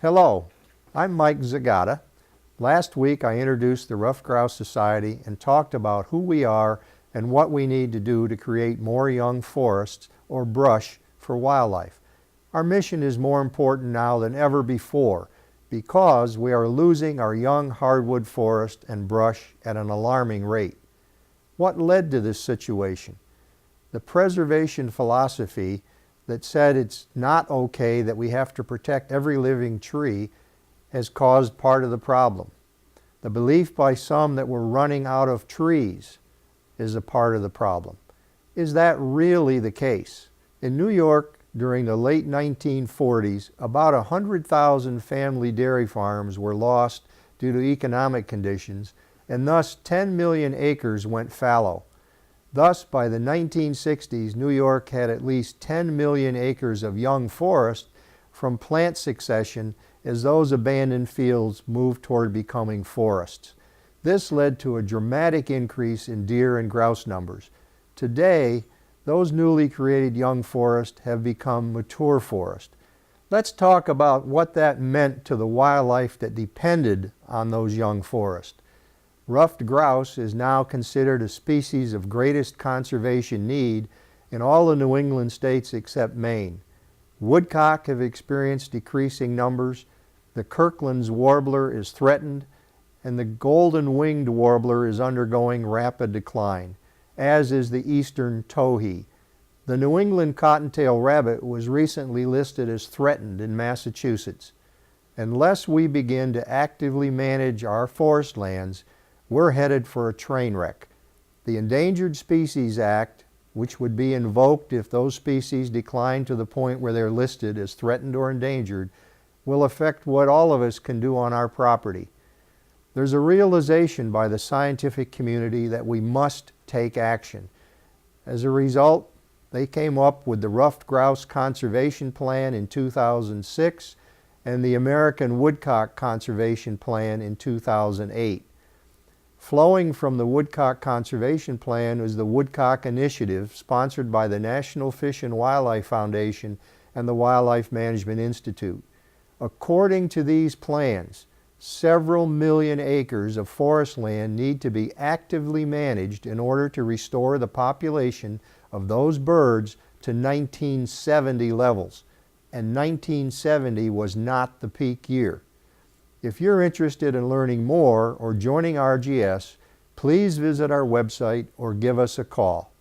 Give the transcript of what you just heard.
Hello, I'm Mike Zagata. Last week I introduced the Ruffed Grouse Society and talked about who we are and what we need to do to create more young forests or brush for wildlife. Our mission is more important now than ever before because we are losing our young hardwood forest and brush at an alarming rate. What led to this situation? The preservation philosophy that said it's not okay that we have to protect every living tree has caused part of the problem. The belief by some that we're running out of trees is a part of the problem. Is that really the case? In New York, during the late 1940s, about 100,000 family dairy farms were lost due to economic conditions, and thus 10 million acres went fallow. Thus, by the 1960s, New York had at least 10 million acres of young forest from plant succession as those abandoned fields moved toward becoming forests. This led to a dramatic increase in deer and grouse numbers. Today, those newly created young forests have become mature forest. Let's talk about what that meant to the wildlife that depended on those young forests. Ruffed grouse is now considered a species of greatest conservation need in all the New England states except Maine. Woodcock have experienced decreasing numbers, the Kirkland's warbler is threatened, and the golden-winged warbler is undergoing rapid decline, as is the eastern towhee. The New England cottontail rabbit was recently listed as threatened in Massachusetts. Unless we begin to actively manage our forest lands, we're headed for a train wreck. The Endangered Species Act, which would be invoked if those species decline to the point where they're listed as threatened or endangered, will affect what all of us can do on our property. There's a realization by the scientific community that we must take action. As a result, they came up with the Ruffed Grouse Conservation Plan in 2006 and the American Woodcock Conservation Plan in 2008. Flowing from the Woodcock Conservation Plan was the Woodcock Initiative, sponsored by the National Fish and Wildlife Foundation and the Wildlife Management Institute. According to these plans, several million acres of forest land need to be actively managed in order to restore the population of those birds to 1970 levels. And 1970 was not the peak year. If you're interested in learning more or joining RGS, please visit our website or give us a call.